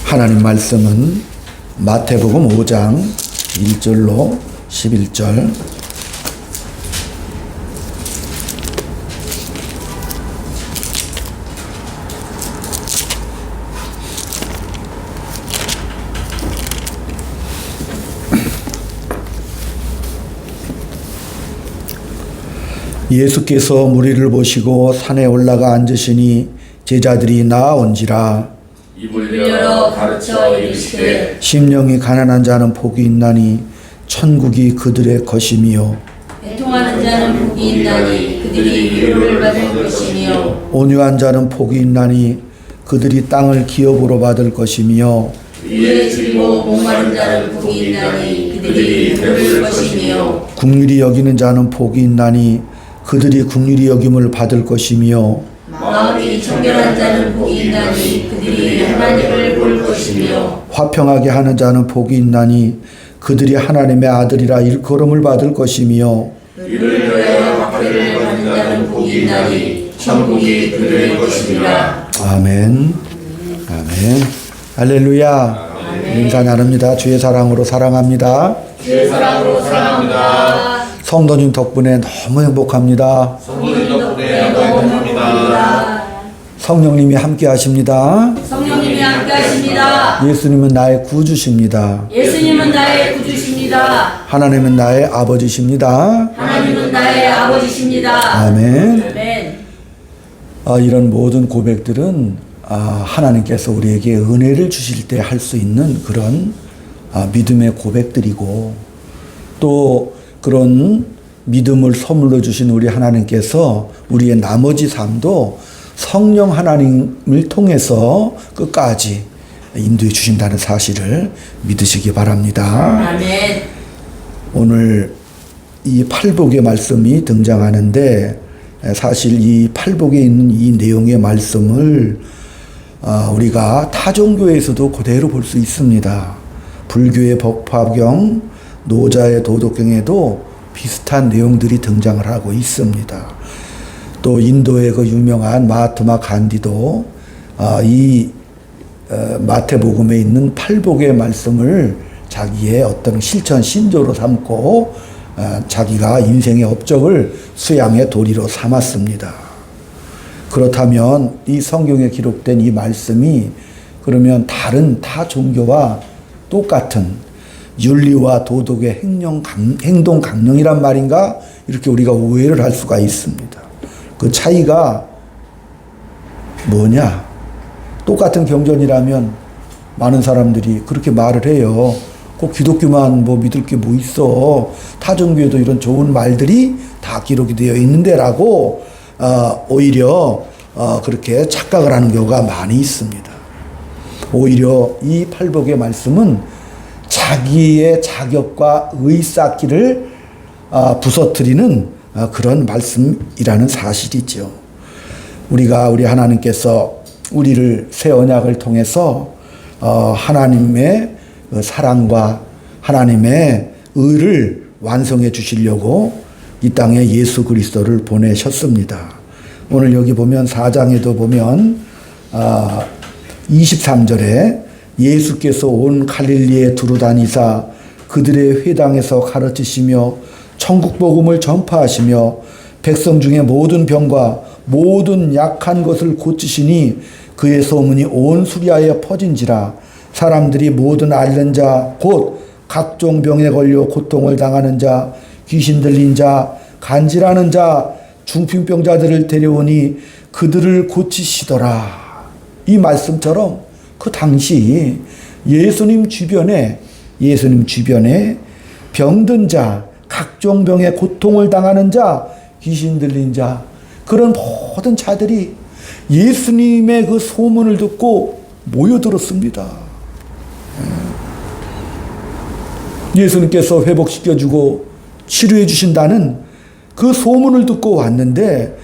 하나님 말씀은 마태복음 5장 1절로 11절. 예수께서 무리를 보시고 산에 올라가 앉으시니 제자들이 나아온지라. 입을 열어 가르쳐 이르시되 심령이 가난한 자는 복이 있나니 천국이 그들의 것이며 애통하는 자는 복이 있나니 그들이 위로를 받을 것이며 온유한 자는 복이 있나니 그들이 땅을 기업으로 받을 것이며 위에 줄이고 목마른 자는 복이 있나니 그들이 배부를 것이며 긍휼히 여기는 자는 복이 있나니 그들이 긍휼히 여김을 받을 것이며 마음이 청결한 자는 복이 있나니 그들이 하나님을 볼 것이며 화평하게 하는 자는 복이 있나니 그들이 하나님의 아들이라 일컬음을 받을 것이며 의를 위하여 박해를 받는 자는 복이 있나니 천국이 그들의 것이니라. 아멘. 아멘. 할렐루야. 인사 나눕니다. 주의 사랑으로 사랑합니다. 주의 사랑으로 사랑합니다. 성도님 덕분에 너무 행복합니다. 성도님 덕분에 너무 행복합니다. 성령님이 함께 하십니다. 성령님이 함께 하십니다. 예수님은 나의 구주십니다. 예수님은 나의 구주십니다. 하나님은 나의 아버지십니다. 하나님은 나의 아버지십니다. 아멘. 아멘. 이런 모든 고백들은 하나님께서 우리에게 은혜를 주실 때 할 수 있는 그런 믿음의 고백들이고, 또 그런 믿음을 선물로 주신 우리 하나님께서 우리의 나머지 삶도 성령 하나님을 통해서 끝까지 인도해 주신다는 사실을 믿으시기 바랍니다. 아멘. 오늘 이 팔복의 말씀이 등장하는데, 사실 이 팔복에 있는 이 내용의 말씀을 우리가 타종교에서도 그대로 볼 수 있습니다. 불교의 법화경, 노자의 도덕경에도 비슷한 내용들이 등장을 하고 있습니다. 또 인도의 그 유명한 마하트마 간디도 이 마태복음에 있는 팔복의 말씀을 자기의 어떤 실천 신조로 삼고 자기가 인생의 업적을 수양의 도리로 삼았습니다. 그렇다면 이 성경에 기록된 이 말씀이 그러면 다른 타 종교와 똑같은 윤리와 도덕의 행동 강령이란 말인가? 이렇게 우리가 오해를 할 수가 있습니다. 그 차이가 뭐냐? 똑같은 경전이라면 많은 사람들이 그렇게 말을 해요. 꼭 기독교만 믿을 게 뭐 있어. 타종교에도 이런 좋은 말들이 다 기록이 되어 있는데라고 오히려 그렇게 착각을 하는 경우가 많이 있습니다. 오히려 이 팔복의 말씀은 자기의 자격과 의 쌓기를 부서뜨리는 그런 말씀이라는 사실이죠. 우리 하나님께서 우리를 새 언약을 통해서 하나님의 사랑과 하나님의 의를 완성해 주시려고 이 땅에 예수 그리스도를 보내셨습니다. 오늘 여기 보면 4장에도 보면 23절에 예수께서 온 갈릴리에 두루다니사 그들의 회당에서 가르치시며 천국 복음을 전파하시며 백성 중에 모든 병과 모든 약한 것을 고치시니 그의 소문이 온 수리아에 퍼진지라. 사람들이 모든 앓는 자 곧 각종 병에 걸려 고통을 당하는 자, 귀신 들린 자, 간질하는 자, 중풍병자들을 데려오니 그들을 고치시더라. 이 말씀처럼 그 당시 예수님 주변에 병든 자, 각종 병에 고통을 당하는 자, 귀신 들린 자, 그런 모든 자들이 예수님의 그 소문을 듣고 모여들었습니다. 예수님께서 회복시켜주고 치료해 주신다는 그 소문을 듣고 왔는데,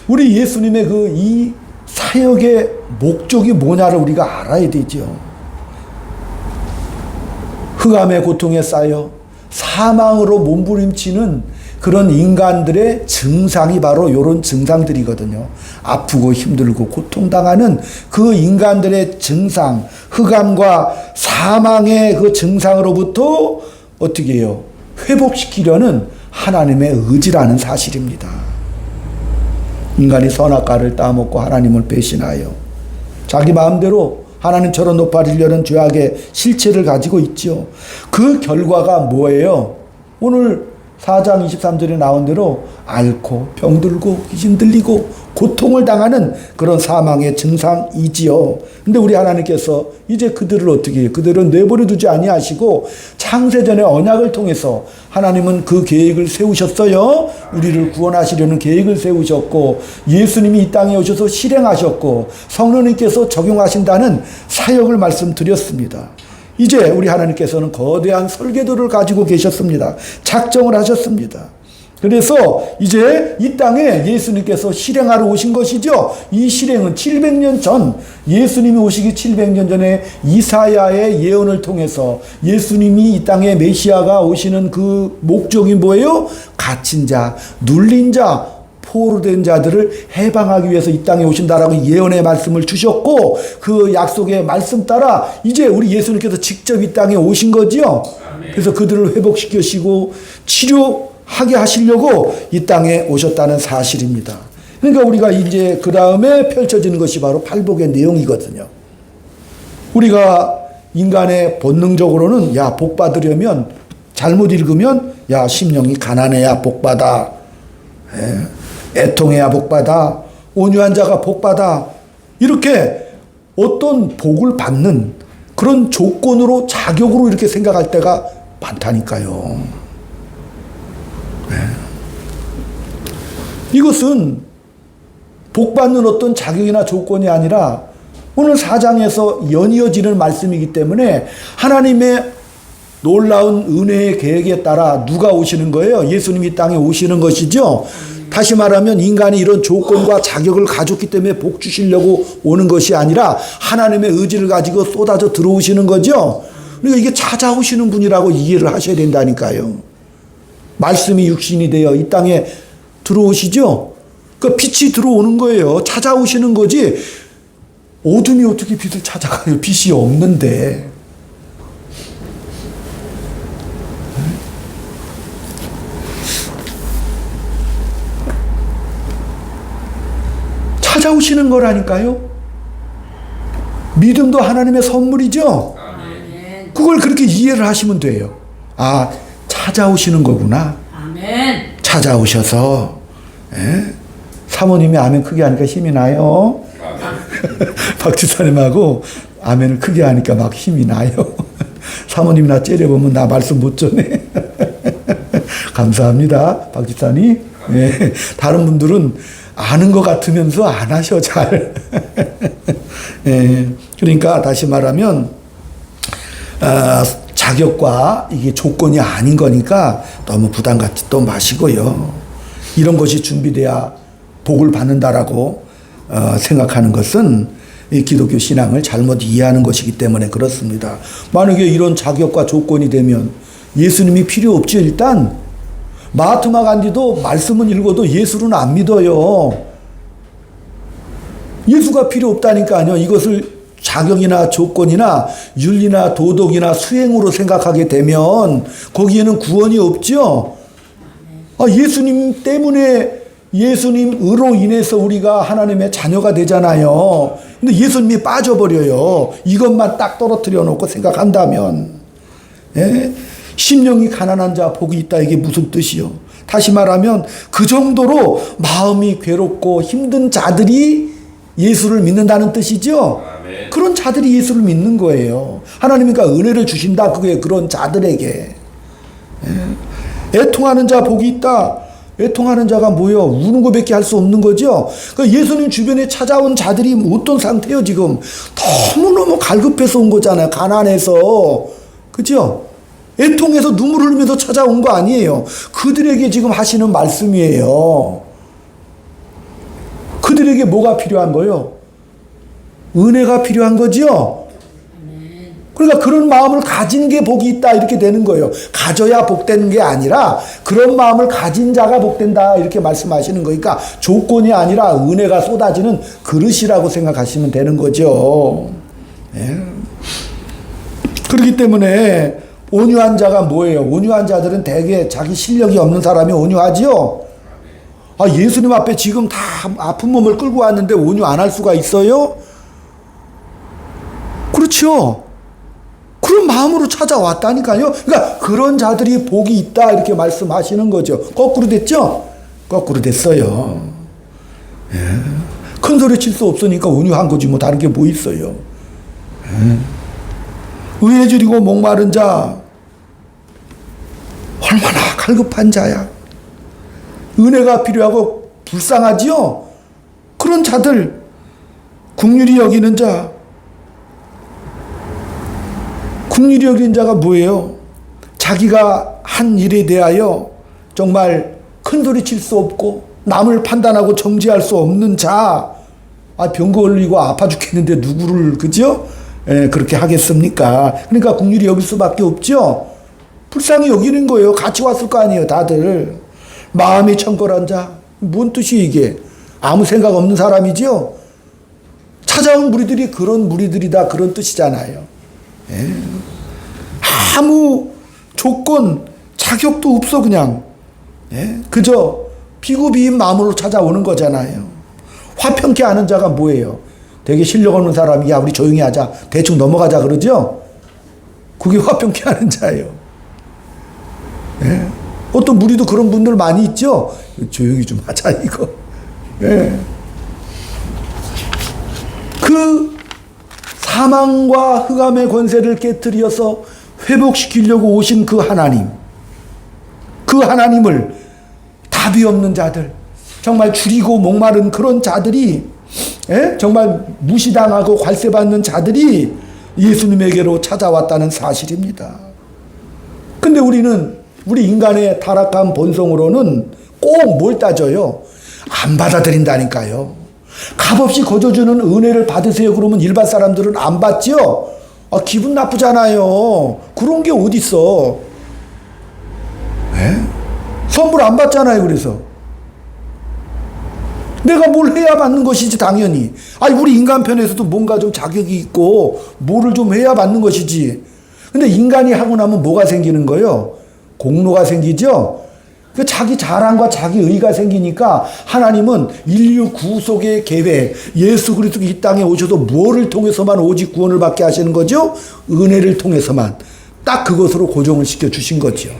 우리 예수님의 그 이 사역의 목적이 뭐냐를 우리가 알아야 되죠. 흑암의 고통에 쌓여 사망으로 몸부림치는 그런 인간들의 증상이 바로 이런 증상들이거든요. 아프고 힘들고 고통당하는 그 인간들의 증상, 흑암과 사망의 그 증상으로부터 어떻게 해요? 회복시키려는 하나님의 의지라는 사실입니다. 인간이 선악과를 따먹고 하나님을 배신하여 자기 마음대로 하나님처럼 높아지려는 죄악의 실체를 가지고 있죠. 그 결과가 뭐예요? 오늘 4장 23절에 나온 대로 앓고 병들고 귀신 들리고 고통을 당하는 그런 사망의 증상이지요. 근데 우리 하나님께서 이제 그들을 어떻게 해요? 그들은 내버려 두지 아니하시고 창세전의 언약을 통해서 하나님은 그 계획을 세우셨어요. 우리를 구원하시려는 계획을 세우셨고 예수님이 이 땅에 오셔서 실행하셨고 성령님께서 적용하신다는 사역을 말씀드렸습니다. 이제 우리 하나님께서는 거대한 설계도를 가지고 계셨습니다. 작정을 하셨습니다. 그래서 이제 이 땅에 예수님께서 실행하러 오신 것이죠. 이 실행은 700년 전, 예수님이 오시기 700년 전에 이사야의 예언을 통해서 예수님이 이 땅에 메시아가 오시는 그 목적이 뭐예요? 갇힌 자, 눌린 자, 포로된 자들을 해방하기 위해서 이 땅에 오신다라고 예언의 말씀을 주셨고 그 약속의 말씀 따라 이제 우리 예수님께서 직접 이 땅에 오신 거지요. 그래서 그들을 회복시키시고 치료하게 하시려고 이 땅에 오셨다는 사실입니다. 그러니까 우리가 이제 그 다음에 펼쳐지는 것이 바로 팔복의 내용이거든요. 우리가 인간의 본능적으로는 야, 복 받으려면 잘못 읽으면 야, 심령이 가난해야 복 받아. 애통해야 복받아. 온유한 자가 복받아. 이렇게 어떤 복을 받는 그런 조건으로 자격으로 이렇게 생각할 때가 많다니까요. 이것은 복받는 어떤 자격이나 조건이 아니라 오늘 4장에서 연이어지는 말씀이기 때문에 하나님의 놀라운 은혜의 계획에 따라 누가 오시는 거예요? 예수님이 땅에 오시는 것이죠. 다시 말하면 인간이 이런 조건과 자격을 가졌기 때문에 복 주시려고 오는 것이 아니라 하나님의 의지를 가지고 쏟아져 들어오시는 거죠. 그러니까 이게 찾아오시는 분이라고 이해를 하셔야 된다니까요. 말씀이 육신이 되어 이 땅에 들어오시죠. 그러니까 빛이 들어오는 거예요. 찾아오시는 거지. 어둠이 어떻게 빛을 찾아가요? 빛이 없는데. 찾아오시는 거라니까요. 믿음도 하나님의 선물이죠. 아멘. 그걸 그렇게 이해를 하시면 돼요. 아, 찾아오시는 거구나. 아멘. 찾아오셔서 사모님이 아멘 크게 하니까 힘이 나요. 박지사님하고 아멘을 크게 하니까 막 힘이 나요. 사모님이나 째려보면 나 말씀 못 전해. 감사합니다, 박지사님. 네. 다른 분들은 아는 것 같으면서 안 하셔 잘. 예, 그러니까 다시 말하면 자격과 이게 조건이 아닌 거니까 너무 부담 갖지 또 마시고요. 이런 것이 준비돼야 복을 받는다라고 생각하는 것은 이 기독교 신앙을 잘못 이해하는 것이기 때문에 그렇습니다. 만약에 이런 자격과 조건이 되면 예수님이 필요 없죠. 일단 마하트마 간디도 말씀은 읽어도 예수는 안 믿어요. 예수가 필요 없다니까요. 이것을 자격이나 조건이나 윤리나 도덕이나 수행으로 생각하게 되면 거기에는 구원이 없죠. 예수님 때문에 예수님으로 인해서 우리가 하나님의 자녀가 되잖아요. 근데 예수님이 빠져버려요. 이것만 딱 떨어뜨려 놓고 생각한다면. 예? 심령이 가난한 자 복이 있다. 이게 무슨 뜻이요? 다시 말하면 그 정도로 마음이 괴롭고 힘든 자들이 예수를 믿는다는 뜻이죠. 아멘. 그런 자들이 예수를 믿는 거예요. 하나님이니까 은혜를 주신다. 그게 그런 자들에게. 애통하는 자 복이 있다. 애통하는 자가 뭐요? 우는 것밖에 할 수 없는 거죠. 그러니까 예수님 주변에 찾아온 자들이 어떤 상태요? 지금 너무너무 갈급해서 온 거잖아요. 가난해서. 그죠? 애통해서 눈물 흘리면서 찾아온 거 아니에요. 그들에게 지금 하시는 말씀이에요. 그들에게 뭐가 필요한 거요? 은혜가 필요한 거죠? 그러니까 그런 마음을 가진 게 복이 있다 이렇게 되는 거예요. 가져야 복되는 게 아니라 그런 마음을 가진 자가 복된다 이렇게 말씀하시는 거니까 조건이 아니라 은혜가 쏟아지는 그릇이라고 생각하시면 되는 거죠. 예. 그렇기 때문에 온유한 자가 뭐예요? 온유한 자들은 대개 자기 실력이 없는 사람이 온유하지요. 아, 예수님 앞에 지금 다 아픈 몸을 끌고 왔는데 온유 안 할 수가 있어요? 그렇죠. 그런 마음으로 찾아왔다니까요. 그러니까 그런 자들이 복이 있다 이렇게 말씀하시는 거죠. 거꾸로 됐죠? 거꾸로 됐어요. 예. 큰 소리 칠 수 없으니까 온유한 거지 뭐 다른 게 뭐 있어요. 예. 의에 줄이고 목마른 자 얼마나 갈급한 자야. 은혜가 필요하고 불쌍하지요. 그런 자들 긍휼히 여기는 자. 긍휼히 여기는 자가 뭐예요? 자기가 한 일에 대하여 정말 큰 소리 칠 수 없고 남을 판단하고 정죄할 수 없는 자. 아, 병 걸리고 아파 죽겠는데 누구를 그죠? 예, 그렇게 하겠습니까? 그러니까 긍휼히 여길 수밖에 없죠. 불쌍히 여기는 거예요. 같이 왔을 거 아니에요, 다들. 마음이 청결한 자. 뭔 뜻이 이게? 아무 생각 없는 사람이죠. 찾아온 무리들이 그런 무리들이다 그런 뜻이잖아요. 예. 아무 조건, 자격도 없어 그냥. 예. 그저 비구비인 마음으로 찾아오는 거잖아요. 화평케 하는 자가 뭐예요? 되게 실력 없는 사람이 야 우리 조용히 하자 대충 넘어가자 그러죠. 그게 화평케 하는 자예요. 예. 어떤 무리도 그런 분들 많이 있죠. 조용히 좀 하자 이거. 예. 그 사망과 흑암의 권세를 깨뜨려서 회복시키려고 오신 그 하나님, 그 하나님을 답이 없는 자들, 정말 줄이고 목마른 그런 자들이, 예? 정말 무시당하고 괄세받는 자들이 예수님에게로 찾아왔다는 사실입니다. 근데 우리는 우리 인간의 타락한 본성으로는 꼭 뭘 따져요? 안 받아들인다니까요. 값없이 거저주는 은혜를 받으세요 그러면 일반 사람들은 안 받지요? 아, 기분 나쁘잖아요. 그런 게 어딨어. 네? 선물 안 받잖아요. 그래서 내가 뭘 해야 받는 것이지 당연히. 아니 우리 인간 편에서도 뭔가 좀 자격이 있고 뭐를 좀 해야 받는 것이지. 근데 인간이 하고 나면 뭐가 생기는 거예요? 공로가 생기죠? 그 자기 자랑과 자기 의가 생기니까 하나님은 인류 구속의 계획, 예수 그리스도가 이 땅에 오셔서 무엇을 통해서만 오직 구원을 받게 하시는 거죠? 은혜를 통해서만. 딱 그것으로 고정을 시켜 주신 거죠.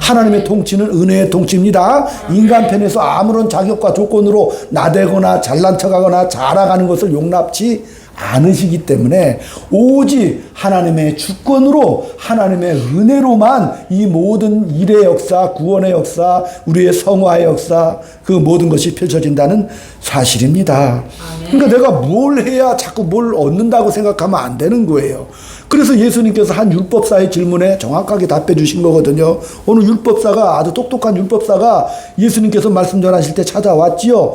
하나님의 통치는 은혜의 통치입니다. 인간 편에서 아무런 자격과 조건으로 나대거나 잘난 척하거나 자랑하는 것을 용납치 않으시기 때문에 오직 하나님의 주권으로 하나님의 은혜로만 이 모든 일의 역사, 구원의 역사, 우리의 성화의 역사 그 모든 것이 펼쳐진다는 사실입니다. 그러니까 내가 뭘 해야 자꾸 뭘 얻는다고 생각하면 안 되는 거예요. 그래서 예수님께서 한 율법사의 질문에 정확하게 답해 주신 거거든요. 어느 율법사가 아주 똑똑한 율법사가 예수님께서 말씀 전하실 때 찾아왔지요.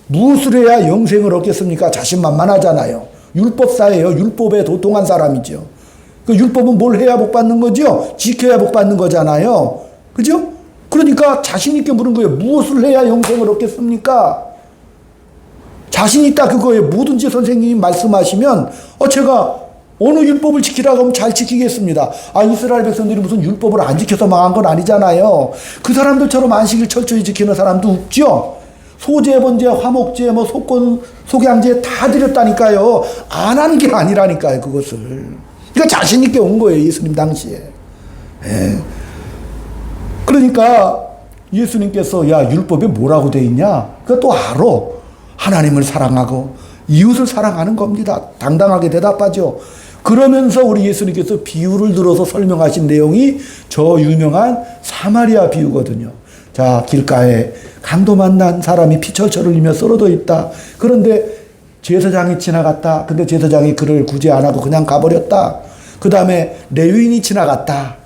무엇을 해야 영생을 얻겠습니까? 자신만만하잖아요. 율법사예요. 율법에 도통한 사람이죠. 그 율법은 뭘 해야 복 받는 거죠? 지켜야 복 받는 거잖아요. 그죠? 그러니까 자신 있게 물은 거예요. 무엇을 해야 영생을 얻겠습니까? 자신 있다 그거예요. 뭐든지 선생님이 말씀하시면 제가 어느 율법을 지키라고 하면 잘 지키겠습니다. 아, 이스라엘 백성들이 무슨 율법을 안 지켜서 망한 건 아니잖아요. 그 사람들처럼 안식일 철저히 지키는 사람도 없죠. 소재, 번제, 화목제, 뭐 속건, 속양제 다 드렸다니까요. 안 하는 게 아니라니까요, 그것을. 그러니까 자신 있게 온 거예요, 예수님 당시에. 예. 그러니까 예수님께서 야, 율법에 뭐라고 돼 있냐? 그거 또 알아. 하나님을 사랑하고 이웃을 사랑하는 겁니다. 당당하게 대답하죠. 그러면서 우리 예수님께서 비유를 들어서 설명하신 내용이 저 유명한 사마리아 비유거든요. 자, 길가에 강도 만난 사람이 피철철 흘리며 쓰러져 있다. 그런데 제사장이 지나갔다. 근데 제사장이 그를 구제 안 하고 그냥 가버렸다. 그 다음에 레위인이 지나갔다.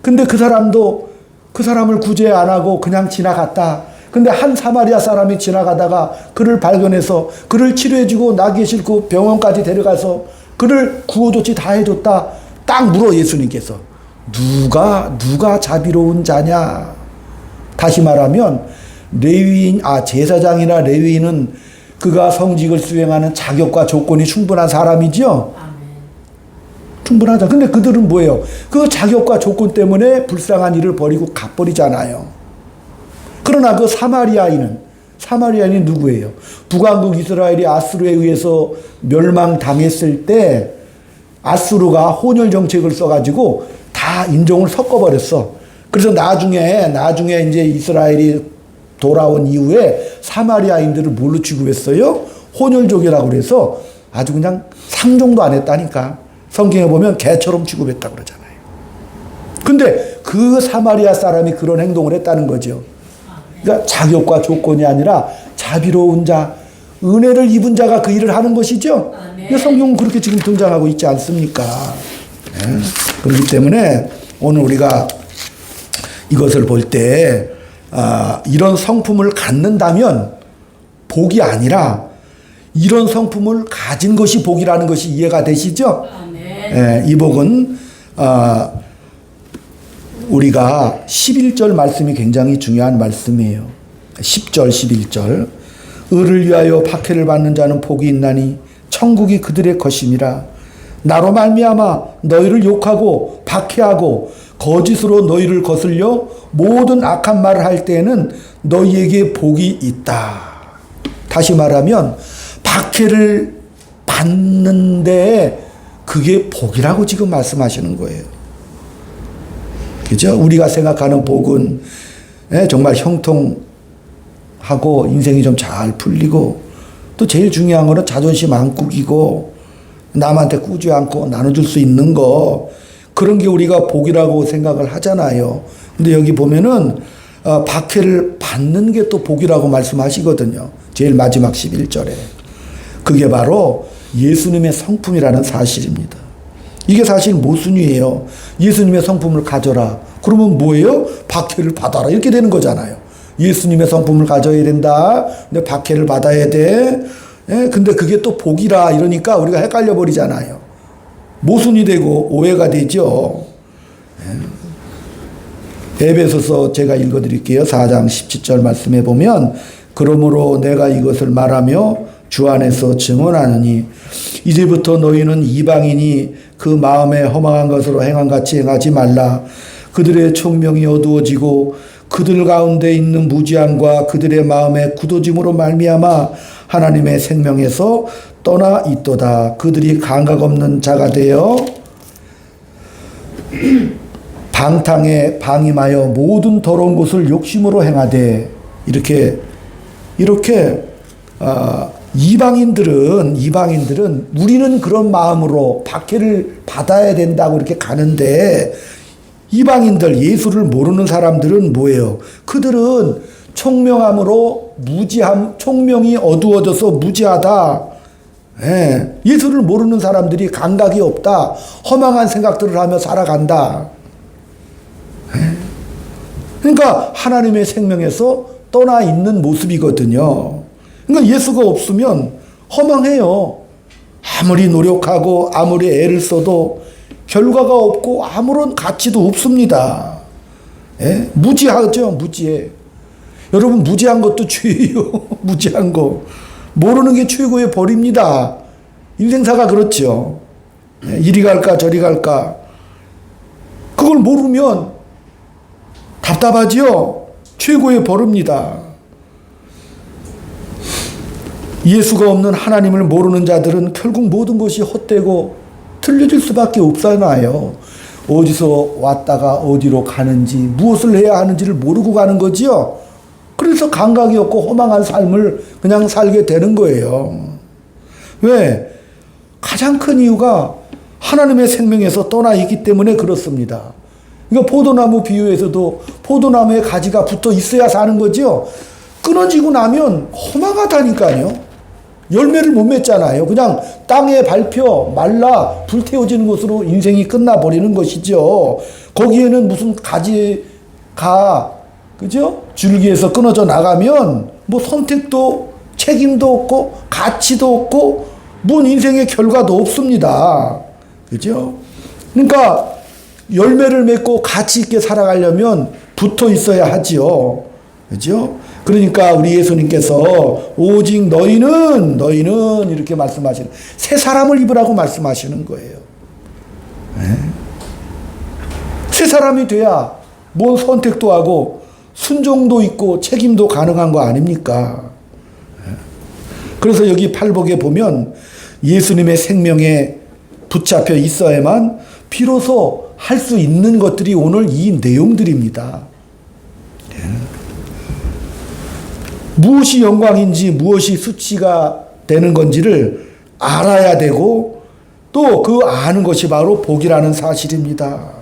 근데 그 사람도 그 사람을 구제 안 하고 그냥 지나갔다. 근데 한 사마리아 사람이 지나가다가 그를 발견해서 그를 치료해주고 나귀에 싣고 병원까지 데려가서 그를 구호 조치 다 해줬다. 딱 물어 예수님께서. 누가 자비로운 자냐? 다시 말하면 제사장이나 레위인은 그가 성직을 수행하는 자격과 조건이 충분한 사람이죠. 충분하다. 근데 그들은 뭐예요? 그 자격과 조건 때문에 불쌍한 일을 벌이고 가버리잖아요. 그러나 그 사마리아인이 누구예요? 북왕국 이스라엘이 아수르에 의해서 멸망당했을 때 아수르가 혼혈 정책을 써가지고 다 인종을 섞어버렸어. 그래서 나중에 이제 이스라엘이 돌아온 이후에 사마리아인들을 뭘로 취급했어요? 혼혈족이라고 그래서 아주 그냥 상종도 안 했다니까. 성경에 보면 개처럼 취급했다고 그러잖아요. 근데 그 사마리아 사람이 그런 행동을 했다는 거죠. 그러니까 자격과 조건이 아니라 자비로운 자, 은혜를 입은 자가 그 일을 하는 것이죠. 근데 성경은 그렇게 지금 등장하고 있지 않습니까? 네. 그렇기 때문에 오늘 우리가 이것을 볼 때 이런 성품을 갖는다면 복이 아니라 이런 성품을 가진 것이 복이라는 것이 이해가 되시죠? 네, 이 복은 우리가 11절 말씀이 굉장히 중요한 말씀이에요. 10절 11절 의를 위하여 박해를 받는 자는 복이 있나니 천국이 그들의 것임이라. 나로 말미암아 너희를 욕하고 박해하고 거짓으로 너희를 거슬려 모든 악한 말을 할 때에는 너희에게 복이 있다. 다시 말하면 박해를 받는데 그게 복이라고 지금 말씀하시는 거예요. 그죠? 우리가 생각하는 복은 정말 형통하고 인생이 좀 잘 풀리고 또 제일 중요한 거는 자존심 안 꾸기고 남한테 꾸지 않고 나눠줄 수 있는 거, 그런 게 우리가 복이라고 생각을 하잖아요. 근데 여기 보면은 박해를 받는 게 또 복이라고 말씀하시거든요. 제일 마지막 11절에. 그게 바로 예수님의 성품이라는 사실입니다. 이게 사실 모순이에요. 예수님의 성품을 가져라. 그러면 뭐예요? 박해를 받아라. 이렇게 되는 거잖아요. 예수님의 성품을 가져야 된다. 근데 박해를 받아야 돼. 근데 그게 또 복이라 이러니까 우리가 헷갈려 버리잖아요. 모순이 되고 오해가 되죠. 에베소서 제가 읽어드릴게요. 4장 17절 말씀해 보면 그러므로 내가 이것을 말하며 주 안에서 증언하느니 이제부터 너희는 이방인이 그 마음에 허망한 것으로 행한 같이 행하지 말라. 그들의 총명이 어두워지고 그들 가운데 있는 무지함과 그들의 마음의 굳어짐으로 말미암아 하나님의 생명에서 떠나 있도다. 그들이 감각 없는 자가 되어 방탕에 방임하여 모든 더러운 것을 욕심으로 행하되. 이렇게 이방인들은 우리는 그런 마음으로 박해를 받아야 된다고 이렇게 가는데, 이방인들, 예수를 모르는 사람들은 뭐예요? 그들은 총명함으로 총명이 어두워져서 무지하다. 예수를 모르는 사람들이 감각이 없다. 허망한 생각들을 하며 살아간다. 그러니까 하나님의 생명에서 떠나 있는 모습이거든요. 그러니까 예수가 없으면 허망해요. 아무리 노력하고 아무리 애를 써도 결과가 없고 아무런 가치도 없습니다. 무지하죠. 무지해. 여러분, 무지한 것도 죄예요. 무지한 거. 모르는 게 최고의 벌입니다. 인생사가 그렇죠. 이리 갈까 저리 갈까. 그걸 모르면 답답하지요. 최고의 벌입니다. 예수가 없는 하나님을 모르는 자들은 결국 모든 것이 헛되고 틀려질 수밖에 없잖아요. 어디서 왔다가 어디로 가는지, 무엇을 해야 하는지를 모르고 가는 거지요. 그래서 감각이 없고 허망한 삶을 그냥 살게 되는 거예요. 왜? 가장 큰 이유가 하나님의 생명에서 떠나 있기 때문에 그렇습니다. 그러니까 포도나무 비유에서도 포도나무에 가지가 붙어 있어야 사는 거죠. 끊어지고 나면 허망하다니까요. 열매를 못 맺잖아요. 그냥 땅에 밟혀 말라 불태워지는 것으로 인생이 끝나버리는 것이죠. 거기에는 무슨 가지가, 그죠? 줄기에서 끊어져 나가면 뭐 선택도 책임도 없고 가치도 없고 뭔 인생의 결과도 없습니다. 그죠? 그러니까 열매를 맺고 가치 있게 살아가려면 붙어 있어야 하지요. 그죠? 그러니까 우리 예수님께서 오직 너희는 이렇게 말씀하시는, 새 사람을 입으라고 말씀하시는 거예요. 새 사람이 돼야 뭔 선택도 하고 순종도 있고 책임도 가능한 거 아닙니까? 그래서 여기 팔복에 보면 예수님의 생명에 붙잡혀 있어야만 비로소 할 수 있는 것들이 오늘 이 내용들입니다. 무엇이 영광인지 무엇이 수치가 되는 건지를 알아야 되고 또 그 아는 것이 바로 복이라는 사실입니다.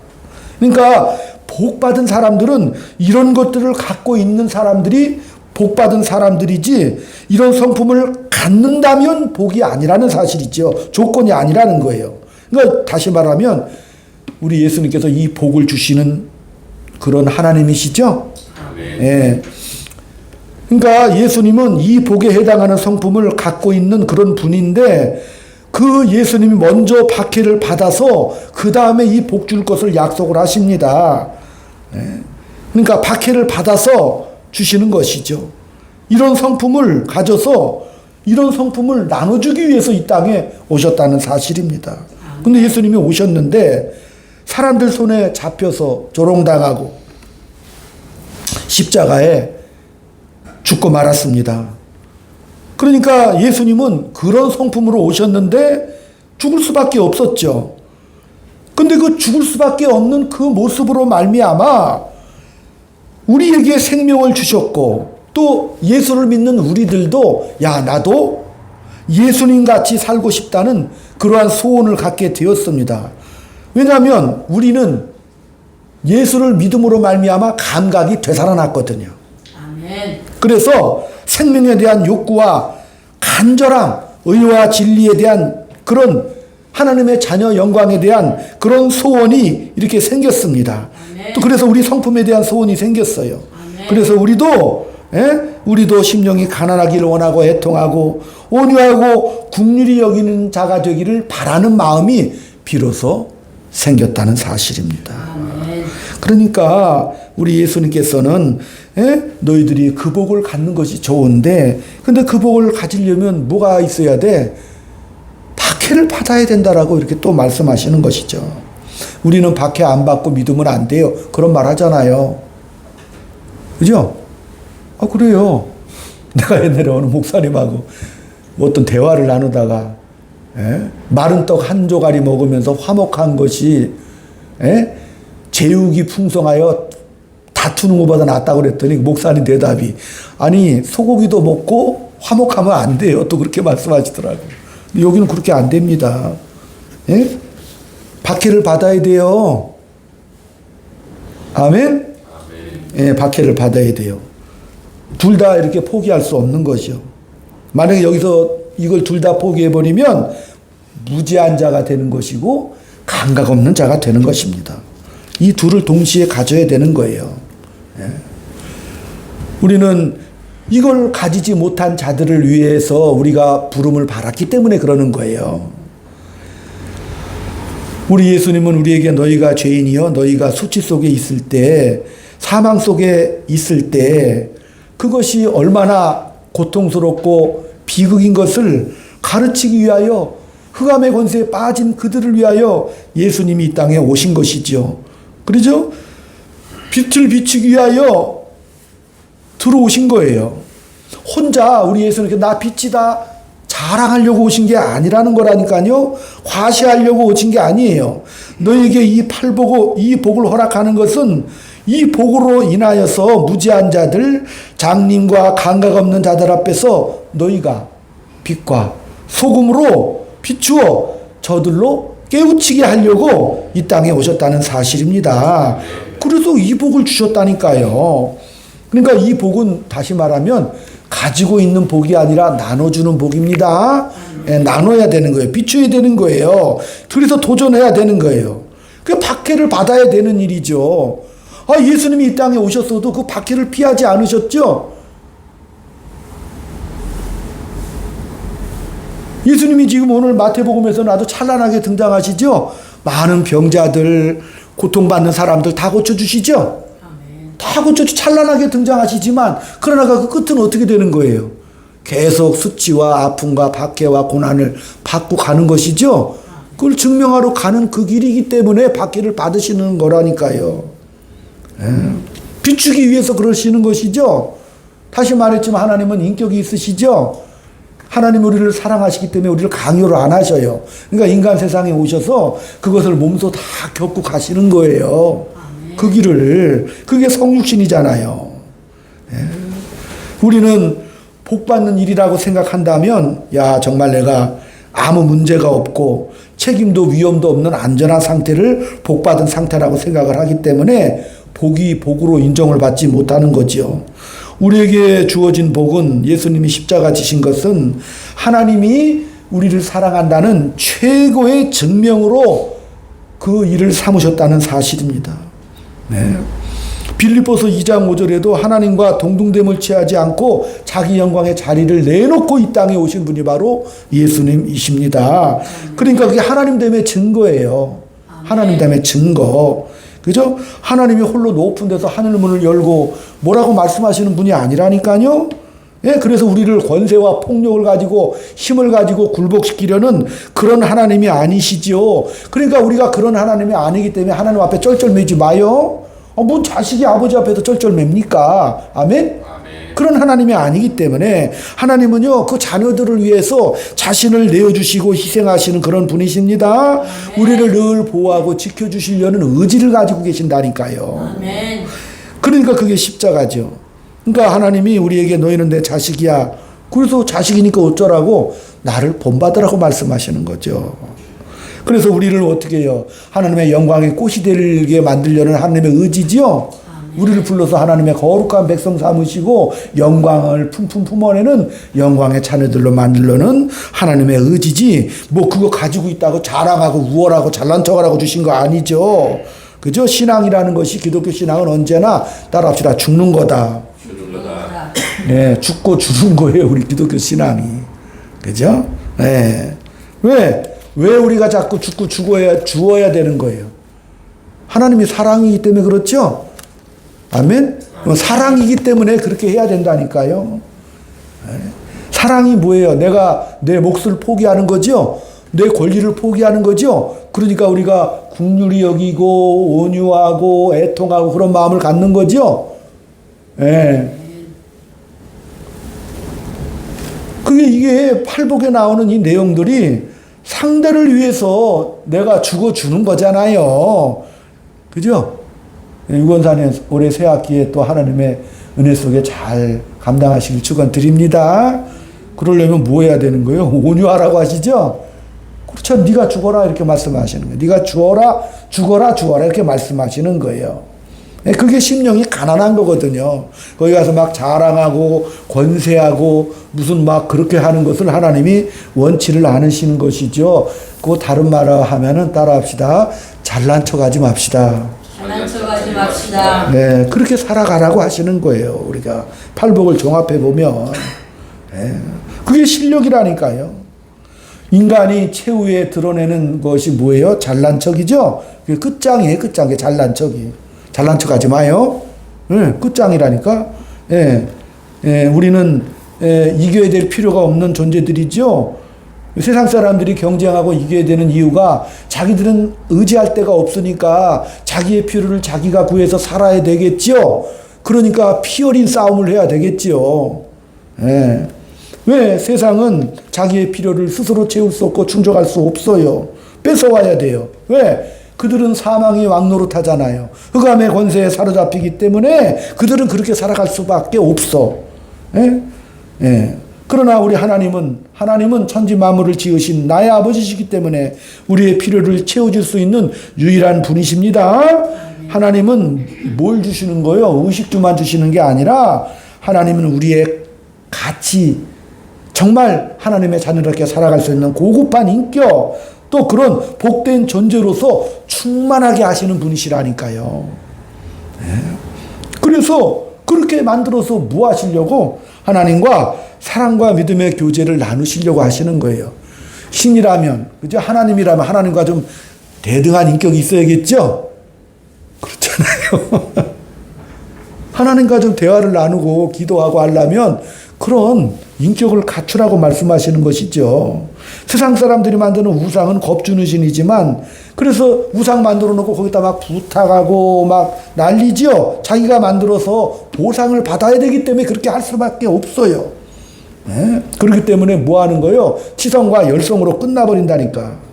그러니까 복 받은 사람들은 이런 것들을 갖고 있는 사람들이 복 받은 사람들이지, 이런 성품을 갖는다면 복이 아니라는 사실이죠. 조건이 아니라는 거예요. 그러니까 다시 말하면 우리 예수님께서 이 복을 주시는 그런 하나님이시죠. 예. 그러니까 예수님은 이 복에 해당하는 성품을 갖고 있는 그런 분인데, 그 예수님이 먼저 박해를 받아서 그 다음에 이 복 줄 것을 약속을 하십니다. 예. 그러니까 박해를 받아서 주시는 것이죠. 이런 성품을 가져서 이런 성품을 나눠주기 위해서 이 땅에 오셨다는 사실입니다. 근데 예수님이 오셨는데 사람들 손에 잡혀서 조롱당하고 십자가에 죽고 말았습니다. 그러니까 예수님은 그런 성품으로 오셨는데 죽을 수밖에 없었죠. 근데 그 죽을 수밖에 없는 그 모습으로 말미암아 우리에게 생명을 주셨고, 또 예수를 믿는 우리들도 야, 나도 예수님 같이 살고 싶다는 그러한 소원을 갖게 되었습니다. 왜냐하면 우리는 예수를 믿음으로 말미암아 감각이 되살아났거든요. 아멘. 그래서 생명에 대한 욕구와 간절함, 의와 진리에 대한 그런 하나님의 자녀 영광에 대한 그런 소원이 이렇게 생겼습니다. 아멘. 또 그래서 우리 성품에 대한 소원이 생겼어요. 아멘. 그래서 우리도 심령이 가난하기를 원하고 애통하고 온유하고 긍휼히 여기는 자가 되기를 바라는 마음이 비로소 생겼다는 사실입니다. 아멘. 그러니까 우리 예수님께서는 너희들이 그 복을 갖는 것이 좋은데, 근데 그 복을 가지려면 뭐가 있어야 돼? 박해를 받아야 된다라고 이렇게 또 말씀하시는 것이죠. 우리는 박해 안 받고 믿으면 안 돼요. 그런 말 하잖아요. 그죠? 아, 그래요. 내가 옛날에 어느 목사님하고 어떤 대화를 나누다가 마른 떡 한 조각이 먹으면서 화목한 것이 제육이 풍성하여 다투는 것보다 낫다고 그랬더니 목사님 대답이, 아니 소고기도 먹고 화목하면 안 돼요. 또 그렇게 말씀하시더라고요. 여기는 그렇게 안 됩니다. 예? 박해를 받아야 돼요. 아멘? 예, 박해를 받아야 돼요. 둘 다 이렇게 포기할 수 없는 거죠. 만약에 여기서 이걸 둘 다 포기해버리면 무지한 자가 되는 것이고 감각 없는 자가 되는 것입니다. 이 둘을 동시에 가져야 되는 거예요. 예. 우리는 이걸 가지지 못한 자들을 위해서 우리가 부름을 받았기 때문에 그러는 거예요. 우리 예수님은 우리에게 너희가 죄인이여 너희가 수치 속에 있을 때, 사망 속에 있을 때 그것이 얼마나 고통스럽고 비극인 것을 가르치기 위하여, 흑암의 권세에 빠진 그들을 위하여 예수님이 이 땅에 오신 것이죠. 그러죠? 빛을 비추기 위하여 들어오신 거예요. 혼자 우리 예수님께 나 빛이다 자랑하려고 오신 게 아니라는 거라니까요. 과시하려고 오신 게 아니에요. 너에게 이 복을 허락하는 것은 이 복으로 인하여서 무지한 자들, 장님과 감각 없는 자들 앞에서 너희가 빛과 소금으로 비추어 저들로 깨우치게 하려고 이 땅에 오셨다는 사실입니다. 그래서 이 복을 주셨다니까요. 그러니까 이 복은 다시 말하면 가지고 있는 복이 아니라 나눠주는 복입니다. 나눠야 되는 거예요. 비춰야 되는 거예요. 그래서 도전해야 되는 거예요. 그 박해를 받아야 되는 일이죠. 아, 예수님이 이 땅에 오셨어도 그 박해를 피하지 않으셨죠? 예수님이 지금 오늘 마태복음에서는 아주 찬란하게 등장하시죠? 많은 병자들, 고통받는 사람들 다 고쳐주시죠? 다 고쳐주 찬란하게 등장하시지만 그러나 그 끝은 어떻게 되는 거예요? 계속 수치와 아픔과 박해와 고난을 받고 가는 것이죠. 그걸 증명하러 가는 그 길이기 때문에 박해를 받으시는 거라니까요. 비추기 위해서 그러시는 것이죠. 다시 말했지만 하나님은 인격이 있으시죠. 하나님 우리를 사랑하시기 때문에 우리를 강요를 안 하셔요. 그러니까 인간 세상에 오셔서 그것을 몸소 다 겪고 가시는 거예요. 그 길을. 그게 성육신이잖아요. 우리는 복 받는 일이라고 생각한다면 야 정말 내가 아무 문제가 없고 책임도 위험도 없는 안전한 상태를 복 받은 상태라고 생각을 하기 때문에 복이 복으로 인정을 받지 못하는 거지요. 우리에게 주어진 복은 예수님이 십자가 지신 것은 하나님이 우리를 사랑한다는 최고의 증명으로 그 일을 삼으셨다는 사실입니다. 네. 빌립보서 2장 5절에도 하나님과 동등됨을 취하지 않고 자기 영광의 자리를 내놓고 이 땅에 오신 분이 바로 예수님이십니다. 그러니까 그게 하나님됨의 증거예요. 하나님됨의 증거. 그죠? 하나님이 홀로 높은 데서 하늘 문을 열고 뭐라고 말씀하시는 분이 아니라니까요. 예, 그래서 우리를 권세와 폭력을 가지고 힘을 가지고 굴복시키려는 그런 하나님이 아니시지요. 그러니까 우리가 그런 하나님이 아니기 때문에 하나님 앞에 쩔쩔매지 마요. 뭔 자식이 아버지 앞에서 쩔쩔맵니까? 아멘? 그런 하나님이 아니기 때문에 하나님은요 그 자녀들을 위해서 자신을 내어주시고 희생하시는 그런 분이십니다. 우리를 늘 보호하고 지켜주시려는 의지를 가지고 계신다니까요. 그러니까 그게 십자가죠. 그러니까 하나님이 우리에게 너희는 내 자식이야. 그래서 자식이니까 어쩌라고 나를 본받으라고 말씀하시는 거죠. 그래서 우리를 어떻게 해요? 하나님의 영광의 꽃이 되게 만들려는 하나님의 의지지요. 우리를 불러서 하나님의 거룩한 백성 삼으시고 영광을 품품 품어내는 영광의 자녀들로 만들려는 하나님의 의지지 뭐 그거 가지고 있다고 자랑하고 우월하고 잘난 척하라고 주신 거 아니죠. 그죠? 신앙이라는 것이 기독교 신앙은 언제나 따라합시다. 죽는 거다. 네, 죽고 죽는 거예요. 우리 기독교 신앙이. 그죠? 네. 왜 우리가 자꾸 죽고 죽어야 되는 거예요? 하나님이 사랑이기 때문에 그렇죠? 아멘? 사랑이기 때문에 그렇게 해야 된다니까요. 사랑이 뭐예요? 내가 내 몫을 포기하는 거죠? 내 권리를 포기하는 거죠? 그러니까 우리가 긍휼히 여기고 온유하고 애통하고 그런 마음을 갖는 거죠? 예. 이게 팔복에 나오는 이 내용들이 상대를 위해서 내가 죽어주는 거잖아요. 그죠? 유건산에 올해 새 학기에 또 하나님의 은혜 속에 잘 감당하시길 축원드립니다. 그러려면 뭐 해야 되는 거예요? 온유하라고 하시죠? 그렇죠. 네가 죽어라 이렇게 말씀하시는 거예요. 네가 죽어라 이렇게 말씀하시는 거예요. 그게 심령이 가난한 거거든요. 거기 가서 막 자랑하고 권세하고 무슨 막 그렇게 하는 것을 하나님이 원치를 않으시는 것이죠. 그 다른 말로 하면은 따라합시다. 잘난 척하지 맙시다. 잘난 척하지 맙시다. 네, 그렇게 살아가라고 하시는 거예요. 우리가 팔복을 종합해 보면 그게 실력이라니까요. 인간이 최후에 드러내는 것이 뭐예요? 잘난 척이죠. 그게 끝장이에요. 끝장. 잘난 척이. 잘난 척하지 마요. 끝장이라니까. 우리는 이겨야 될 필요가 없는 존재들이죠. 세상 사람들이 경쟁하고 이겨야 되는 이유가 자기들은 의지할 데가 없으니까 자기의 필요를 자기가 구해서 살아야 되겠죠. 그러니까 피 어린 싸움을 해야 되겠죠. 왜 세상은 자기의 필요를 스스로 채울 수 없고 충족할 수 없어요. 뺏어와야 돼요. 왜? 그들은 사망의 왕노릇하잖아요. 흑암의 권세에 사로잡히기 때문에 그들은 그렇게 살아갈 수밖에 없어. 그러나 우리 하나님은 천지 만물을 지으신 나의 아버지시기 때문에 우리의 필요를 채워줄 수 있는 유일한 분이십니다. 하나님은 뭘 주시는 거예요? 의식주만 주시는 게 아니라 하나님은 우리의 가치, 정말 하나님의 자녀답게 살아갈 수 있는 고급한 인격, 또 그런 복된 존재로서 충만하게 하시는 분이시라니까요. 그래서 그렇게 만들어서 뭐 하시려고? 하나님과 사랑과 믿음의 교제를 나누시려고 하시는 거예요. 신이라면, 그죠? 하나님이라면 하나님과 좀 대등한 인격이 있어야겠죠? 그렇잖아요. 하나님과 좀 대화를 나누고 기도하고 하려면 그런 인격을 갖추라고 말씀하시는 것이죠. 세상 사람들이 만드는 우상은 겁주는 신이지만 그래서 우상 만들어 놓고 거기다 막 부탁하고 막 난리죠. 자기가 만들어서 보상을 받아야 되기 때문에 그렇게 할 수밖에 없어요. 네? 그렇기 때문에 뭐 하는 거예요? 치성과 열성으로 끝나버린다니까.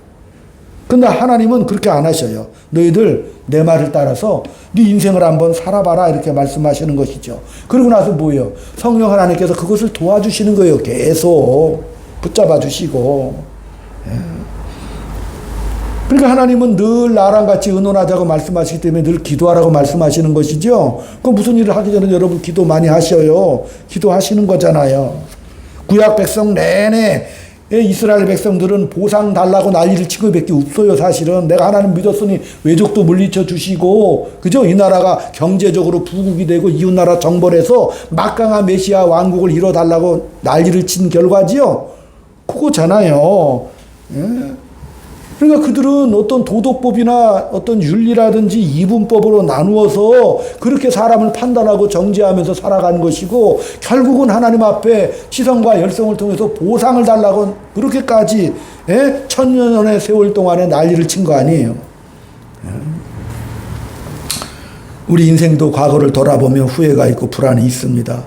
근데 하나님은 그렇게 안 하셔요. 너희들 내 말을 따라서 네 인생을 한번 살아봐라 이렇게 말씀하시는 것이죠. 그러고 나서 뭐예요? 성령 하나님께서 그것을 도와주시는 거예요. 계속 붙잡아 주시고. 그러니까 하나님은 늘 나랑 같이 의논하자고 말씀하시기 때문에 늘 기도하라고 말씀하시는 것이죠. 그 무슨 일을 하기 전에 여러분 기도 많이 하셔요. 기도하시는 거잖아요. 구약 백성 내내 이스라엘 백성들은 보상 달라고 난리를 치고 밖에 없어요. 사실은 내가 하나님 믿었으니 외족도 물리쳐 주시고 그죠? 이 나라가 경제적으로 부국이 되고 이웃나라 정벌해서 막강한 메시아 왕국을 이뤄달라고 난리를 친 결과지요. 그거잖아요. 예? 그러니까 그들은 어떤 도덕법이나 어떤 윤리라든지 이분법으로 나누어서 그렇게 사람을 판단하고 정죄하면서 살아간 것이고 결국은 하나님 앞에 치성과 열성을 통해서 보상을 달라고 그렇게까지 천년의 세월 동안에 난리를 친 거 아니에요. 우리 인생도 과거를 돌아보면 후회가 있고 불안이 있습니다.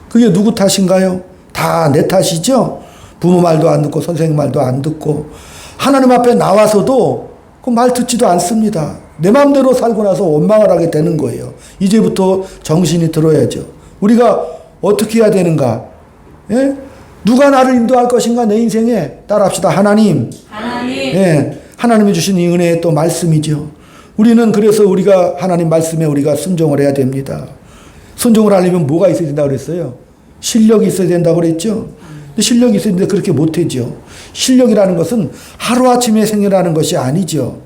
그게 누구 탓인가요? 다 내 탓이죠. 부모 말도 안 듣고 선생님 말도 안 듣고 하나님 앞에 나와서도 그 말 듣지도 않습니다. 내 마음대로 살고 나서 원망을 하게 되는 거예요. 이제부터 정신이 들어야죠. 우리가 어떻게 해야 되는가? 예? 누가 나를 인도할 것인가 내 인생에 따라합시다. 하나님. 예, 하나님이 주신 이 은혜의 또 말씀이죠. 우리는 그래서 우리가 하나님 말씀에 우리가 순종을 해야 됩니다. 순종을 하려면 뭐가 있어야 된다고 그랬어요? 실력이 있어야 된다고 그랬죠? 실력이 있어야 되는데 그렇게 못하죠. 실력이라는 것은 하루아침에 생겨나는 것이 아니죠.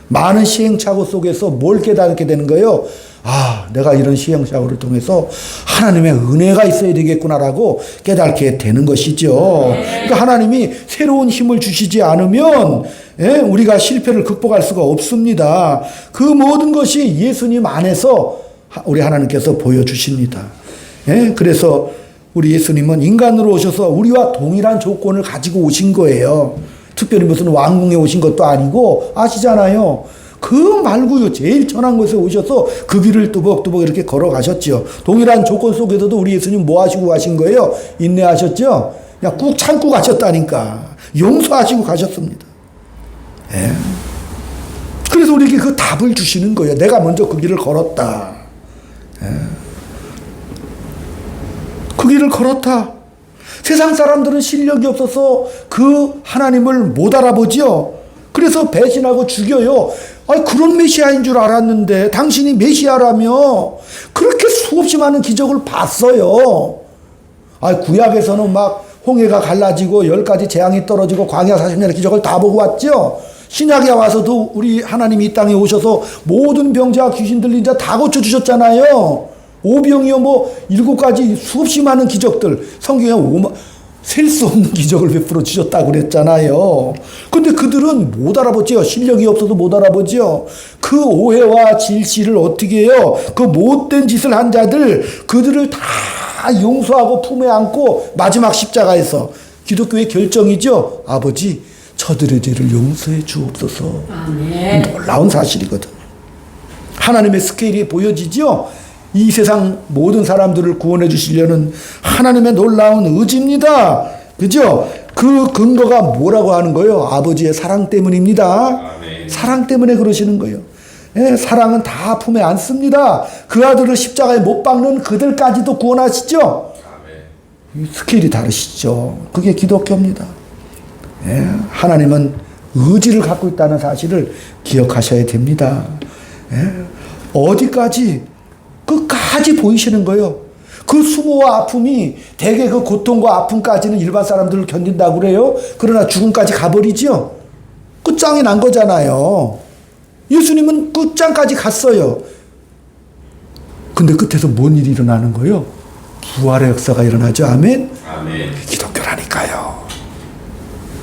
많은 시행착오 속에서 뭘 깨닫게 되는 거예요? 아, 내가 이런 시행착오를 통해서 하나님의 은혜가 있어야 되겠구나라고 깨닫게 되는 것이죠. 그러니까 하나님이 새로운 힘을 주시지 않으면 우리가 실패를 극복할 수가 없습니다. 그 모든 것이 예수님 안에서 우리 하나님께서 보여주십니다. 그래서 우리 예수님은 인간으로 오셔서 우리와 동일한 조건을 가지고 오신 거예요. 특별히 무슨 왕궁에 오신 것도 아니고 아시잖아요. 그 말고요. 제일 천한 곳에 오셔서 그 길을 뚜벅뚜벅 이렇게 걸어가셨죠. 동일한 조건 속에서도 우리 예수님 뭐 하시고 가신 거예요? 인내하셨죠? 그냥 꾹 참고 가셨다니까. 용서하시고 가셨습니다. 예. 그래서 우리에게 그 답을 주시는 거예요. 내가 먼저 그 길을 걸었다. 예. 그 길을 걸었다. 세상 사람들은 실력이 없어서 그 하나님을 못 알아보지요. 그래서 배신하고 죽여요. 아니, 그런 메시아인 줄 알았는데 당신이 메시아라며 그렇게 수없이 많은 기적을 봤어요. 아니, 구약에서는 막 홍해가 갈라지고 10가지 재앙이 떨어지고 광야 40년의 기적을 다 보고 왔죠. 신약에 와서도 우리 하나님이 이 땅에 오셔서 모든 병자와 귀신 들린 자 다 고쳐주셨잖아요. 오병이요 뭐 7가지 수없이 많은 기적들 성경에 셀 수 없는 기적을 베풀어 주셨다고 그랬잖아요. 근데 그들은 못 알아보죠. 실력이 없어서 못 알아보죠. 그 오해와 질시를 어떻게 해요? 그 못된 짓을 한 자들 그들을 다 용서하고 품에 안고 마지막 십자가에서 기독교의 결정이죠. 아버지 저들의 죄를 용서해 주옵소서. 아멘. 놀라운 사실이거든. 하나님의 스케일이 보여지죠. 이 세상 모든 사람들을 구원해 주시려는 하나님의 놀라운 의지입니다. 그죠? 그 근거가 뭐라고 하는 거예요? 아버지의 사랑 때문입니다. 아멘. 사랑 때문에 그러시는 거예요. 사랑은 다 품에 안습니다. 그 아들을 십자가에 못 박는 그들까지도 구원하시죠. 아멘. 스케일이 다르시죠. 그게 기독교입니다. 하나님은 의지를 갖고 있다는 사실을 기억하셔야 됩니다. 어디까지? 끝까지 보이시는 거예요. 그 수모와 아픔이 대개 그 고통과 아픔까지는 일반 사람들을 견딘다고 그래요. 그러나 죽음까지 가버리죠. 끝장이 난 거잖아요. 예수님은 끝장까지 갔어요. 근데 끝에서 뭔 일이 일어나는 거예요? 부활의 역사가 일어나죠. 아멘? 아멘. 기독교라니까요.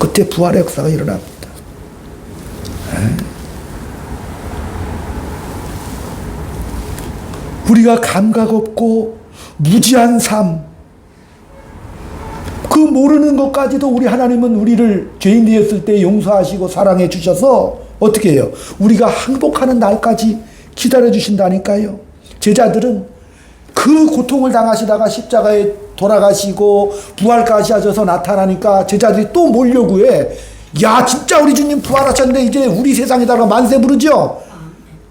끝에 부활의 역사가 일어납니다. 우리가 감각 없고 무지한 삶, 그 모르는 것까지도 우리 하나님은 우리를 죄인 되었을 때 용서하시고 사랑해 주셔서 어떻게 해요? 우리가 항복하는 날까지 기다려 주신다니까요. 제자들은 그 고통을 당하시다가 십자가에 돌아가시고 부활까지 하셔서 나타나니까 제자들이 또 몰려고 해. 야, 진짜 우리 주님 부활하셨는데 이제 우리 세상에다가 만세 부르죠?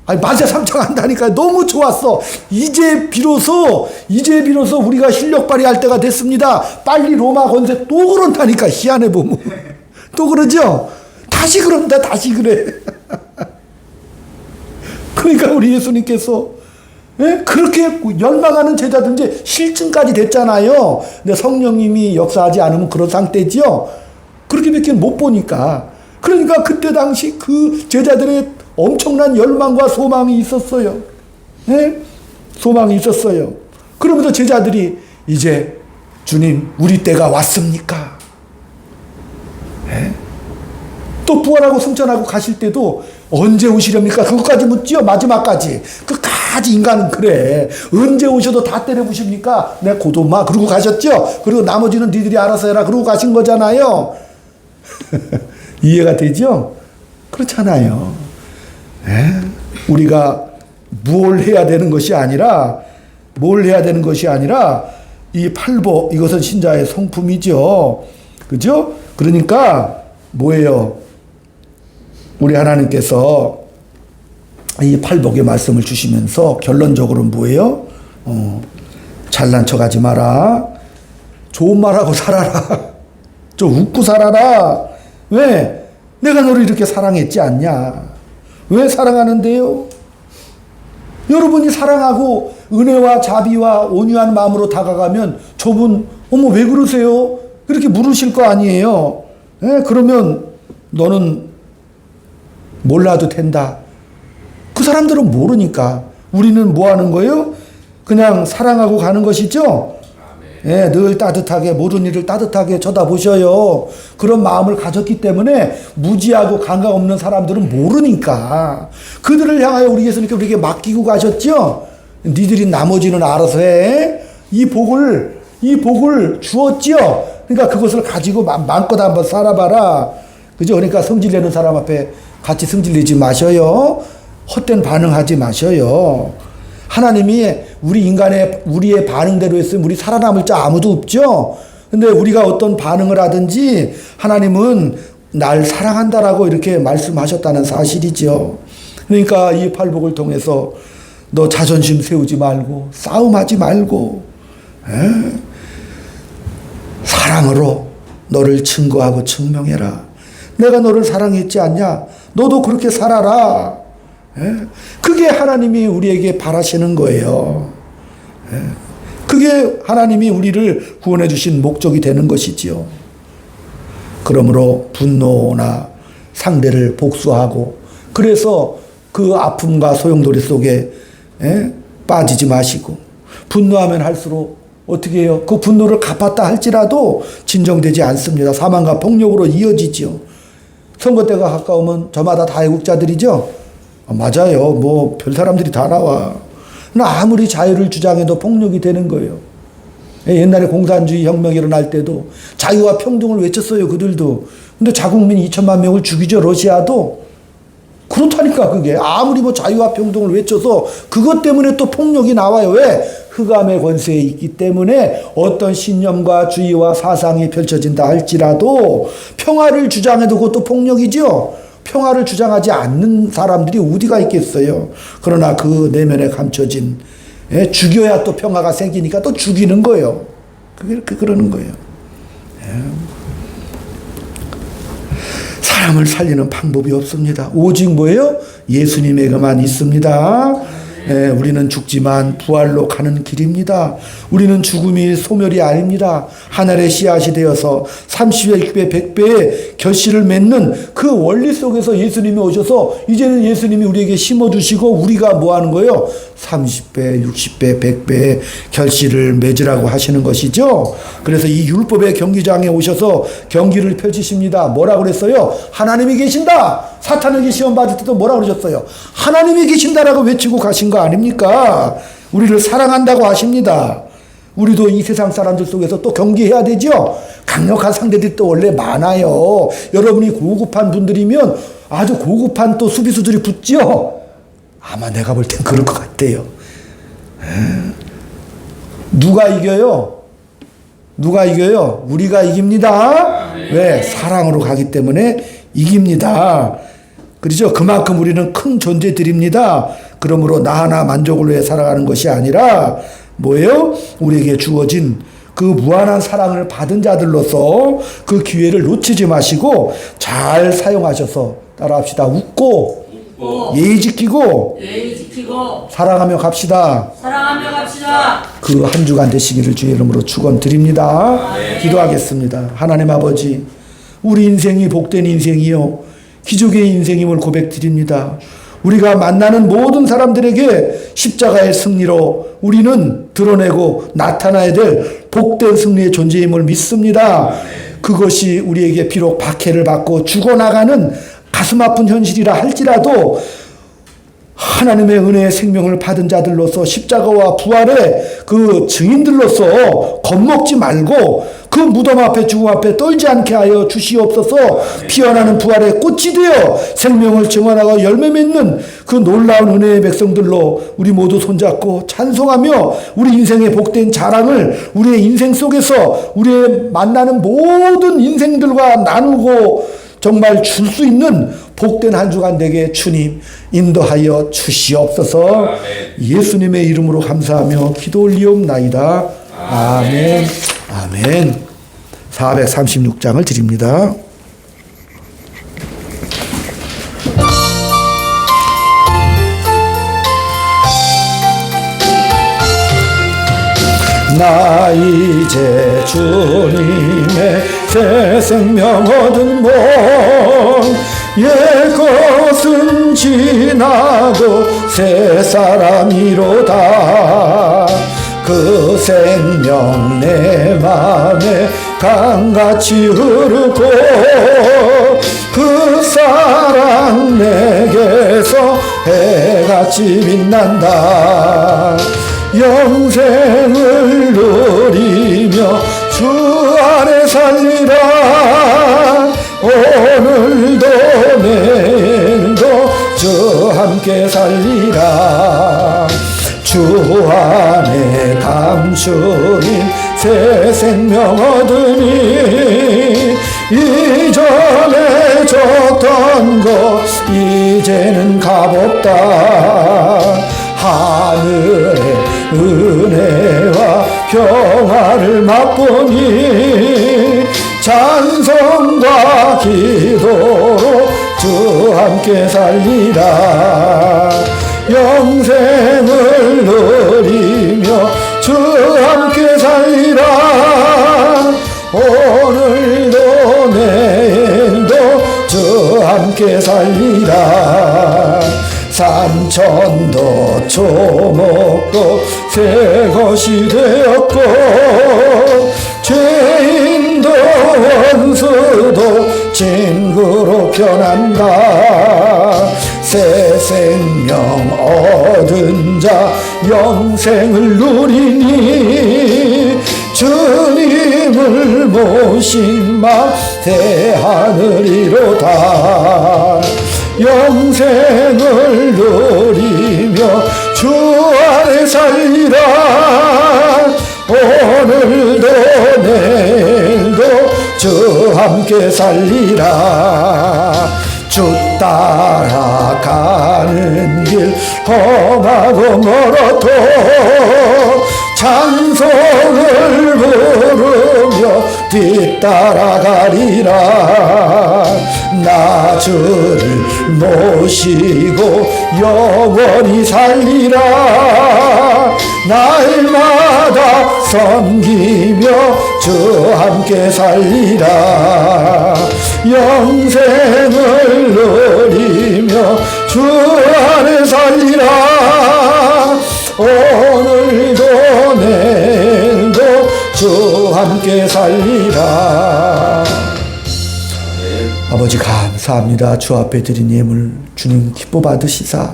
아니, 만세 삼창한다니까. 너무 좋았어. 이제 비로소 우리가 실력 발휘할 때가 됐습니다. 빨리 로마 권세 또 그런다니까. 희한해 보면 또 그러죠? 다시 그런다. 다시 그래. 그러니까 우리 예수님께서 그렇게 열망하는 제자들 이제 실증까지 됐잖아요. 근데 성령님이 역사하지 않으면 그런 상태지요. 그렇게밖에 못 보니까. 그러니까 그때 당시 그 제자들의 엄청난 열망과 소망이 있었어요. 소망이 있었어요. 그러면서 제자들이 이제 주님, 우리 때가 왔습니까? 또 부활하고 승천하고 가실 때도 언제 오시렵니까? 그것까지 묻지요. 마지막까지. 끝까지 인간은 그래. 언제 오셔도 다 때려 부십니까? 내 고도마. 그러고 가셨죠. 그리고 나머지는 니들이 알아서 해라. 그러고 가신 거잖아요. 이해가 되죠? 그렇잖아요. 우리가 뭘 해야 되는 것이 아니라 이 팔복, 이것은 신자의 성품이죠. 그죠? 그러니까 뭐예요? 우리 하나님께서 이 팔복의 말씀을 주시면서 결론적으로 뭐예요? 잘난 척 하지 마라. 좋은 말하고 살아라. 좀 웃고 살아라. 왜? 내가 너를 이렇게 사랑했지 않냐? 왜 사랑하는데요? 여러분이 사랑하고 은혜와 자비와 온유한 마음으로 다가가면 저분, 어머, 왜 그러세요? 그렇게 물으실 거 아니에요? 그러면 너는 몰라도 된다. 그 사람들은 모르니까. 우리는 뭐 하는 거예요? 그냥 사랑하고 가는 것이죠? 늘 따뜻하게, 모든 일을 따뜻하게 쳐다보셔요. 그런 마음을 가졌기 때문에 무지하고 감각 없는 사람들은 모르니까. 그들을 향하여 우리 예수님께 우리에게 맡기고 가셨죠? 니들이 나머지는 알아서 해. 이 복을 주었죠? 그러니까 그것을 가지고 마음껏 한번 살아봐라. 그죠? 그러니까 성질내는 사람 앞에 같이 성질내지 마셔요. 헛된 반응하지 마셔요. 하나님이 우리의 반응대로 했으면 우리 살아남을 자 아무도 없죠. 근데 우리가 어떤 반응을 하든지 하나님은 날 사랑한다라고 이렇게 말씀하셨다는 사실이죠. 그러니까 이 팔복을 통해서 너 자존심 세우지 말고 싸움하지 말고 사랑으로 너를 증거하고 증명해라. 내가 너를 사랑했지 않냐? 너도 그렇게 살아라. 그게 하나님이 우리에게 바라시는 거예요. 그게 하나님이 우리를 구원해 주신 목적이 되는 것이지요. 그러므로 분노나 상대를 복수하고, 그래서 그 아픔과 소용돌이 속에 빠지지 마시고, 분노하면 할수록 어떻게 해요? 그 분노를 갚았다 할지라도 진정되지 않습니다. 사망과 폭력으로 이어지죠. 선거 때가 가까우면 저마다 다 애국자들이죠. 맞아요. 뭐 별 사람들이 다 나와. 아무리 자유를 주장해도 폭력이 되는 거예요. 옛날에 공산주의 혁명이 일어날 때도 자유와 평등을 외쳤어요. 그들도. 근데 자국민 2천만 명을 죽이죠. 러시아도. 그렇다니까. 그게 아무리 뭐 자유와 평등을 외쳐서 그것 때문에 또 폭력이 나와요. 왜? 흑암의 권세에 있기 때문에 어떤 신념과 주의와 사상이 펼쳐진다 할지라도 평화를 주장해도 그것도 폭력이죠. 평화를 주장하지 않는 사람들이 어디가 있겠어요. 그러나 그 내면에 감춰진, 죽여야 또 평화가 생기니까 또 죽이는 거예요. 그게 그러는 거예요. 사람을 살리는 방법이 없습니다. 오직 뭐예요? 예수님에게만 있습니다. 우리는 죽지만 부활로 가는 길입니다. 우리는 죽음이 소멸이 아닙니다. 하늘의 씨앗이 되어서 30배, 60배, 100배의 결실을 맺는 그 원리 속에서 예수님이 오셔서 이제는 예수님이 우리에게 심어주시고 우리가 뭐 하는 거예요? 30배, 60배, 100배의 결실을 맺으라고 하시는 것이죠. 그래서 이 율법의 경기장에 오셔서 경기를 펼치십니다. 뭐라고 그랬어요? 하나님이 계신다. 사탄에게 시험 받을 때도 뭐라고 그러셨어요? 하나님이 계신다라고 외치고 가신 거 아닙니까? 우리를 사랑한다고 하십니다. 우리도 이 세상 사람들 속에서 또 경계해야 되죠. 강력한 상대들이 또 원래 많아요. 여러분이 고급한 분들이면 아주 고급한 또 수비수들이 붙죠. 아마 내가 볼 땐 그럴 것 같아요. 누가 이겨요? 누가 이겨요? 우리가 이깁니다. 왜? 사랑으로 가기 때문에 이깁니다. 그렇죠? 그만큼 우리는 큰 존재들입니다. 그러므로 나 하나 만족을 위해 살아가는 것이 아니라 뭐예요? 우리에게 주어진 그 무한한 사랑을 받은 자들로서 그 기회를 놓치지 마시고 잘 사용하셔서 따라합시다. 웃고 예의 지키고 사랑하며 갑시다. 그 한 주간 되시기를 주의 이름으로 축원드립니다. 기도하겠습니다. 하나님 아버지, 우리 인생이 복된 인생이요 기적의 인생임을 고백드립니다. 우리가 만나는 모든 사람들에게 십자가의 승리로 우리는 드러내고 나타나야 될 복된 승리의 존재임을 믿습니다. 그것이 우리에게 비록 박해를 받고 죽어나가는 가슴 아픈 현실이라 할지라도 하나님의 은혜의 생명을 받은 자들로서 십자가와 부활의 그 증인들로서 겁먹지 말고 그 무덤 앞에 죽음 앞에 떨지 않게 하여 주시옵소서. 피어나는 부활의 꽃이 되어 생명을 증언하고 열매 맺는 그 놀라운 은혜의 백성들로 우리 모두 손잡고 찬송하며 우리 인생의 복된 자랑을 우리의 인생 속에서 우리의 만나는 모든 인생들과 나누고 정말 줄 수 있는 복된 한 주간 되게 주님 인도하여 주시옵소서. 예수님의 이름으로 감사하며 기도 올리옵나이다. 아멘. 아멘. 436장을 드립니다. 나 이제 주님의 새 생명 얻은 몸 옛것은 지나고 새 사람이로다. 그 생명 내 맘에 강같이 흐르고 그 사랑 내게서 해같이 빛난다. 영생을 누리며 주 안에 살리라. 오늘도 내일도 주 함께 살리라. 주 안에 감추인 새 생명 얻으니 이전에 줬던 것 이제는 값없다. 하늘의 은혜와 평화를 맛보니 찬송과 기도로 주 함께 살리라. 영생을 누리며 주 함께 살리라. 오늘도 내일도 주 함께 살리라. 산천도 초목도 새 것이 되었고 죄인도 원수도 친구로 변한다. 새 생명 얻은 자 영생을 누리니 주님을 모신 마 새하늘이로다. 영생을 누리며 주 안에 살리라. 오늘도 내일도 주 함께 살리라. 주 따라가는 길 험하고 멀어도 찬송을 부르며 뒤따라가리라. 나 주를 모시고 영원히 살리라. 날마다 섬기며 주 함께 살리라. 영생을 누리며 주 안에 살리라. 오늘도 내일도 주 함께 살리라. 아버지 감사합니다. 주 앞에 드린 예물 주님 기뻐 받으시사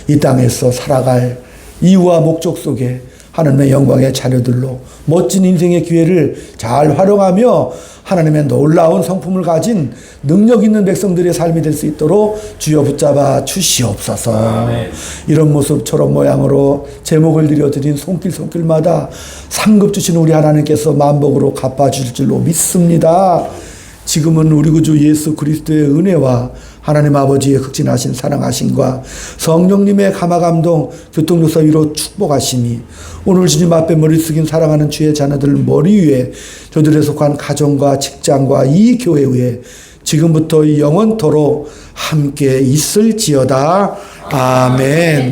이 땅에서 살아갈 이유와 목적 속에 하나님의 영광의 자녀들로 멋진 인생의 기회를 잘 활용하며 하나님의 놀라운 성품을 가진 능력 있는 백성들의 삶이 될 수 있도록 주여 붙잡아 주시옵소서. 아멘. 이런 모습처럼 모양으로 제목을 드려드린 손길마다 상급 주신 우리 하나님께서 만복으로 갚아주실 줄로 믿습니다. 지금은 우리 구주 예수 그리스도의 은혜와 하나님 아버지의 극진하신 사랑하심과 성령님의 감화감동 교통요사 위로 축복하심이 오늘 주님 앞에 머리 숙인 사랑하는 주의 자녀들 머리 위에 저들에 속한 가정과 직장과 이 교회 위에 지금부터 영원토록 함께 있을지어다. 아멘.